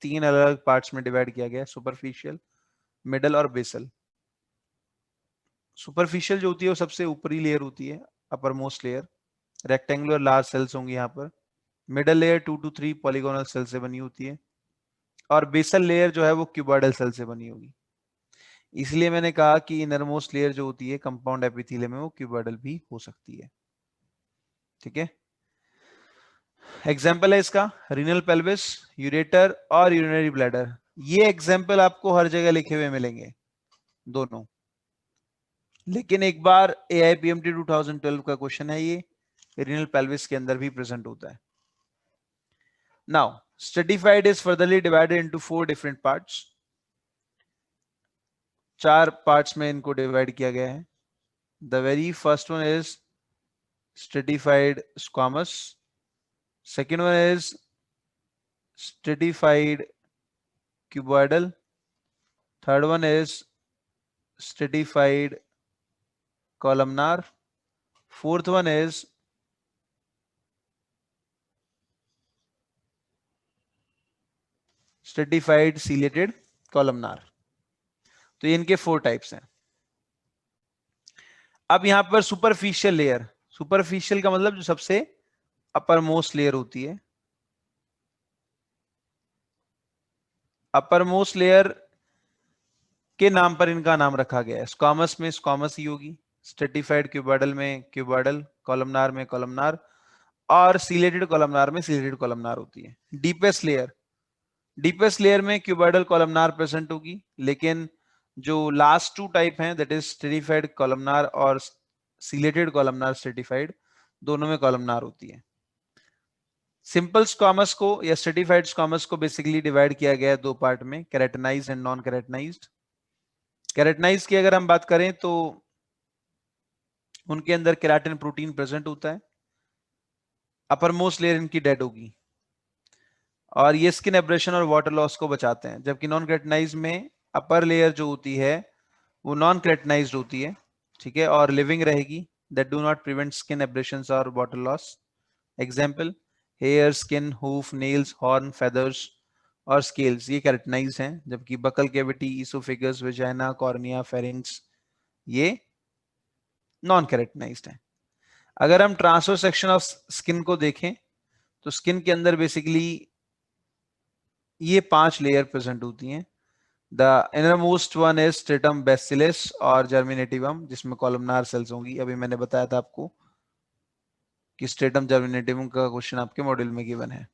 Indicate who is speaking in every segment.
Speaker 1: 3 अलग अलग पार्ट्स में डिवाइड किया गया है, सुपरफिशियल, मिडल और बेसल। सुपरफिशियल जो होती है वो सबसे ऊपरी लेयर होती है, upper most layer, rectangular large cells होंगी यहाँ पर। Middle layer 2 to 3 polygonal cell से बनी होती है, और बेसल लेयर जो है वो क्यूबॉइडल सेल से बनी होगी। इसलिए मैंने कहा कि इनरमोस्ट लेयर जो होती है कंपाउंड एपिथेलियम में वो क्यूबॉइडल भी हो सकती है। ठीक है, एग्जाम्पल है इसका रीनल पेल्विस, यूरेटर और यूरिनरी ब्लैडर। ये एग्जाम्पल आपको हर जगह लिखे हुए मिलेंगे दोनों, लेकिन एक बार AIPMT 2012 का क्वेश्चन है, ये रीनल पेल्विस के अंदर भी प्रेजेंट होता है। Now stratified is furtherly divided into 4 different parts. 4 parts में इनको डिवाइड किया गया है। The very first one is stratified squamous, second one is stratified cuboidal, third one is stratified columnar, fourth one is stratified ciliated columnar। तो ये इनके 4 types हैं। अब यहां पर सुपरफिशियल लेयर, सुपरफिशियल का मतलब जो सबसे अपर मोस्ट लेयर होती है, अपर मोस्ट लेयर के नाम पर इनका नाम रखा गया है। स्क्वामस में स्क्वामस ही होगी, स्ट्रेटिफाइड क्यूबॉइडल में क्यूबॉइडल, कॉलमनार में कॉलमनार, और सीलेटेड कॉलमनार में सीलेटेड कॉलमनार होती है। डीपेस्ट लेयर, डीपेस्ट लेयर में क्यूबॉइडल कॉलमनार प्रेजेंट होगी, लेकिन जो लास्ट 2 टाइप हैं दैट इज स्ट्रेटिफाइड कॉलमनार और सीलेटेड कॉलमनार स्ट्रेटिफाइड, दोनों में कॉलमनार होती है। सिंपल स्क्वामस को या स्ट्रेटिफाइड स्क्वामस को बेसिकली डिवाइड किया गया है 2 पार्ट में, keratinized and non keratinized. Keratinized की अगर हम बात करें तो उनके अंदर केराटिन प्रोटीन प्रेजेंट होता है, अपर मोस्ट लेयर इनकी डेड होगी, और ये स्किन एब्रेशन और वाटर लॉस को बचाते हैं। जबकि नॉन केराटिनाइज्ड में अपर लेयर जो होती है वो नॉन केराटिनाइज्ड होती है, ठीक है, और लिविंग रहेगी, that do not prevent skin abrasions और water loss. Example hair, skin, hoof, nails, horn, feathers और स्केल्स, ये केराटिनाइज्ड हैं। जबकि buccal cavity, oesophagus, vagina, cornea, pharynx, ये नॉन केराटिनाइज्ड हैं। अगर हम ट्रांसवर्स सेक्शन ऑफ स्किन को देखें तो स्किन के अंदर बेसिकली ये 5 लेयर प्रेजेंट होती हैं। The innermost one is stratum basalis और जर्मिनेटिवम, जिसमें कॉलमनार सेल्स होंगी। अभी मैंने बताया था आपको कि स्ट्रेटम जर्मिनेटिवम का क्वेश्चन आपके मॉड्यूल में गिवन है।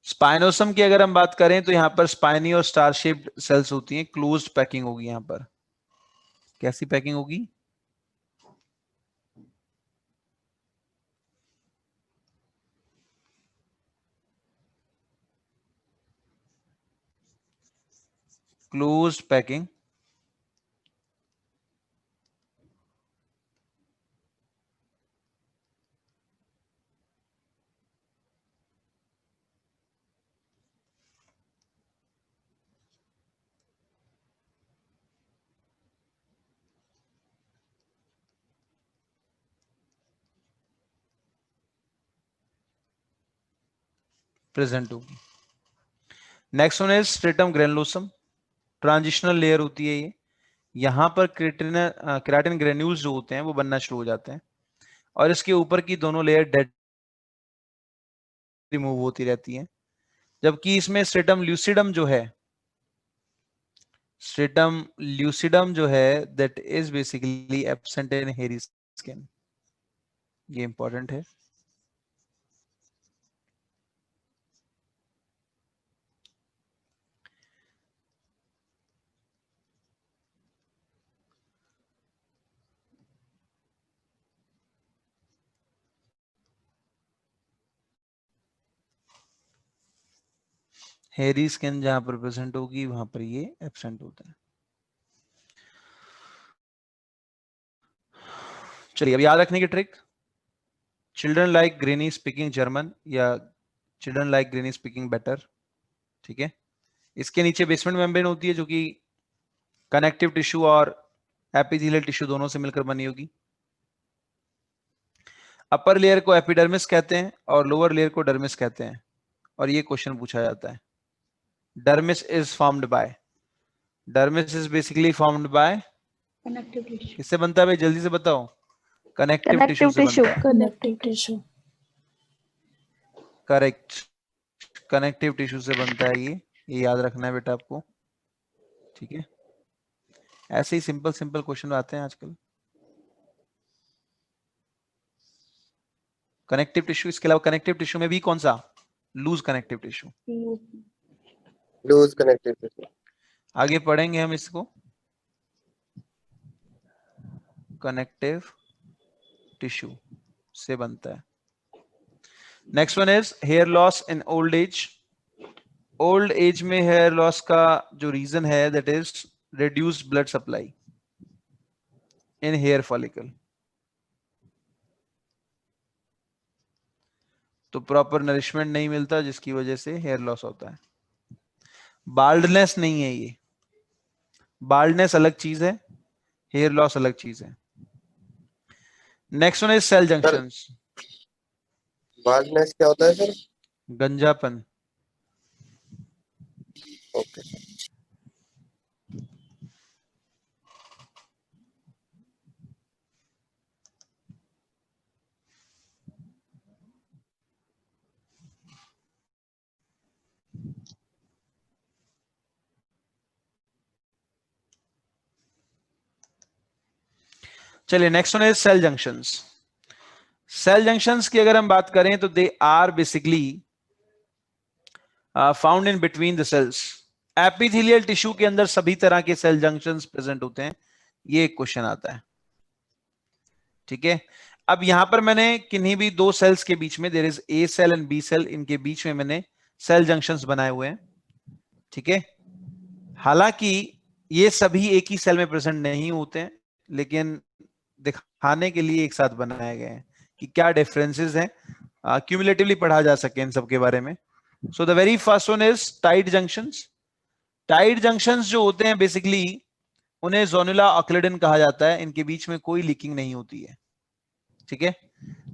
Speaker 1: स्पाइनोसम की अगर हम बात करें तो यहाँ पर स्पाइनी और स्टार शेप्ड सेल्स होती हैं, क्लोज्ड पैकिंग होगी। यहाँ पर कैसी पैकिंग होगी? Closed packing. प्रेजेंट होगी। Next one is stratum granulosum, transitional layer होती है ये। यहाँ पर केराटिन ग्रेन्यूल्स जो होते हैं वो बनना शुरू हो जाते हैं, और इसके ऊपर की दोनों लेयर डेड रिमूव होती रहती हैं। जबकि इसमें स्ट्रेटम ल्यूसिडम जो है, स्ट्रेटम ल्यूसिडम जो है that is basically absent in hairy skin. ये इंपॉर्टेंट है। हेयरी स्किन जहां पर प्रेजेंट होगी वहां पर ये एब्सेंट होता है। चलिए अब याद रखने की trick, children like granny speaking German या children like granny speaking better. ठीक है, इसके नीचे बेसमेंट मेम्ब्रेन होती है जो कि कनेक्टिव टिश्यू और एपिथेलियल टिश्यू दोनों से मिलकर बनी होगी। अपर लेयर को एपिडर्मिस कहते हैं और लोअर लेयर को डर्मिस कहते हैं, और ये क्वेश्चन पूछा जाता है। Dermis is formed by, dermis is basically formed by,
Speaker 2: Connective tissue.
Speaker 1: किससे बनता है भाई, जल्दी से बताओ, कनेक्टिव टिश्यू
Speaker 3: Connective
Speaker 1: से
Speaker 3: tissue.
Speaker 1: बनता है।
Speaker 2: Connective tissue.
Speaker 1: Correct, connective tissue से बनता है ये याद रखना है बेटा आपको, ठीक है। ऐसे ही सिंपल सिंपल क्वेश्चन आते हैं आजकल। कनेक्टिव टिश्यू, इसके अलावा कनेक्टिव टिश्यू में भी कौन सा, loose connective tissue,
Speaker 4: loose connective tissue.
Speaker 1: आगे पढ़ेंगे हम इसको, कनेक्टिव टिश्यू से बनता है। Next one is hair loss in old age. Old age में हेयर लॉस का जो रीजन है that is reduced blood supply in hair follicle. तो प्रॉपर नरिशमेंट नहीं मिलता जिसकी वजह से हेयर लॉस होता है। बाल्डनेस नहीं है ये, बाल्डनेस अलग चीज है, हेयर लॉस अलग चीज है। Next one is cell junctions.
Speaker 4: Baldness क्या होता है सर?
Speaker 1: गंजापन।
Speaker 4: ओके।
Speaker 1: चलिए next one is cell junctions. Cell junctions की अगर हम बात करें तो they are basically found in between the cells. Epithelial tissue के अंदर सभी तरह के सेल जंक्शंस प्रेजेंट होते हैं, ये एक क्वेश्चन आता है, ठीक है। अब यहां पर मैंने किन्हीं भी दो सेल्स के बीच में, there is A cell and B cell, इनके बीच में मैंने सेल जंक्शंस बनाए हुए हैं, ठीक है। हालांकि ये सभी एक ही सेल में प्रेजेंट नहीं होते हैं, लेकिन दिखाने के लिए एक साथ बनाए गए हैं कि क्या डिफरेंसेस हैं, क्यूमुलेटिवली पढ़ा जा सके इन सब के बारे में। So the very first one is tight junctions. Tight junctions जो होते हैं बेसिकली उन्हें जोनुला ऑक्लिडन कहा जाता है, इनके बीच में कोई लीकिंग नहीं होती है, ठीक है।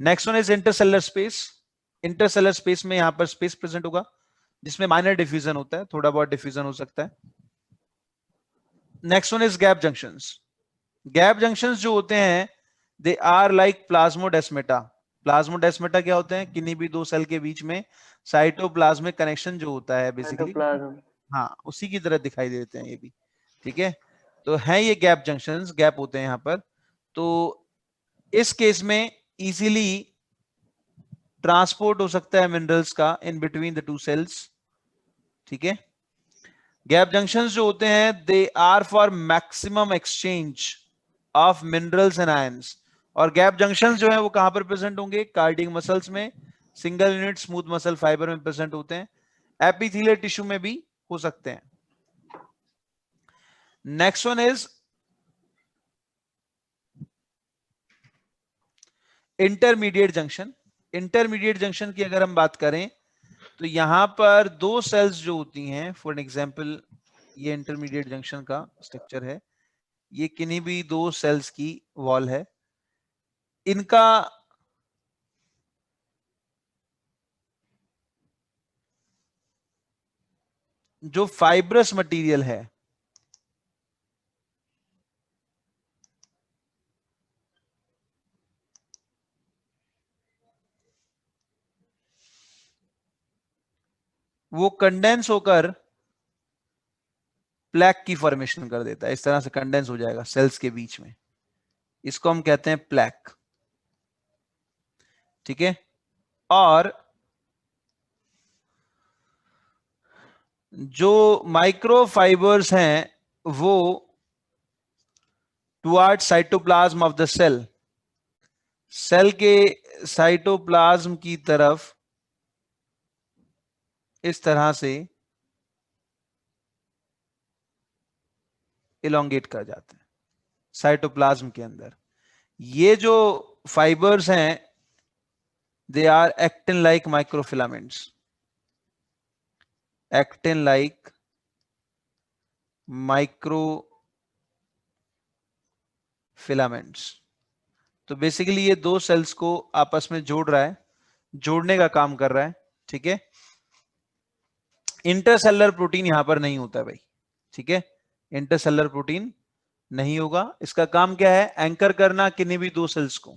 Speaker 1: Next one is intercellular space. Intercellular space में यहां पर स्पेस प्रेजेंट होगा जिसमें माइनर डिफ्यूजन होता है, थोड़ा बहुत डिफ्यूजन हो सकता है। Next one is gap junctions. Gap junctions जो होते हैं they are like plasmodesmata. Plasmodesmata क्या होते हैं, किन्हीं भी दो सेल के बीच में साइटोप्लाज्मिक कनेक्शन जो होता है बेसिकली, हाँ उसी की तरह दिखाई देते हैं ये भी, ठीक है। तो है ये गैप जंक्शंस, गैप होते हैं यहां पर। तो इस केस में इजीली ट्रांसपोर्ट हो सकता है मिनरल्स का in between the two cells, ठीक है। गैप जंक्शंस जो होते हैं they are for maximum exchange of minerals and ions. और गैप जंक्शंस जो है वो कहां पर प्रेजेंट होंगे, कार्डियक मसल्स में, single unit smooth muscle fibre में प्रेजेंट होते हैं, एपिथेलियल टिश्यू में भी हो सकते हैं। Next one is intermediate junction. Intermediate junction की अगर हम बात करें तो यहां पर दो सेल्स जो होती हैं, फॉर एग्जांपल ये इंटरमीडिएट जंक्शन का स्ट्रक्चर है, ये किन्हीं भी दो सेल्स की वॉल है, इनका जो फाइब्रस मटेरियल है वो कंडेंस होकर प्लैक की फॉर्मेशन कर देता है, इस तरह से कंडेंस हो जाएगा सेल्स के बीच में, इसको हम कहते हैं प्लैक, ठीक है। और जो माइक्रोफाइबर्स हैं वो toward cytoplasm of the cell, cell के साइटोप्लाज्म की तरफ इस तरह से इलोंगेट कर जाते हैं साइटोप्लाज्म के अंदर। ये जो फाइबर्स हैं they are actin like microfilaments, actin like micro filaments. तो बेसिकली ये दो सेल्स को आपस में जोड़ रहा है, जोड़ने का काम कर रहा है, ठीक है। इंटरसेलुलर प्रोटीन यहां पर नहीं होता है भाई, ठीक है, इंटरसेलुलर प्रोटीन नहीं होगा। इसका काम क्या है, एंकर करना किन्हीं भी दो सेल्स को।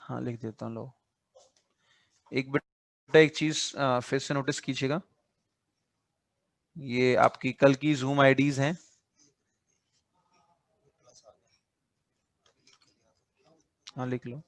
Speaker 1: हाँ लिख देता हूं, लो एक बेटा एक चीज फिर से नोटिस कीजिएगा, ये आपकी कल की जूम आईडीज हैं, हाँ लिख लो।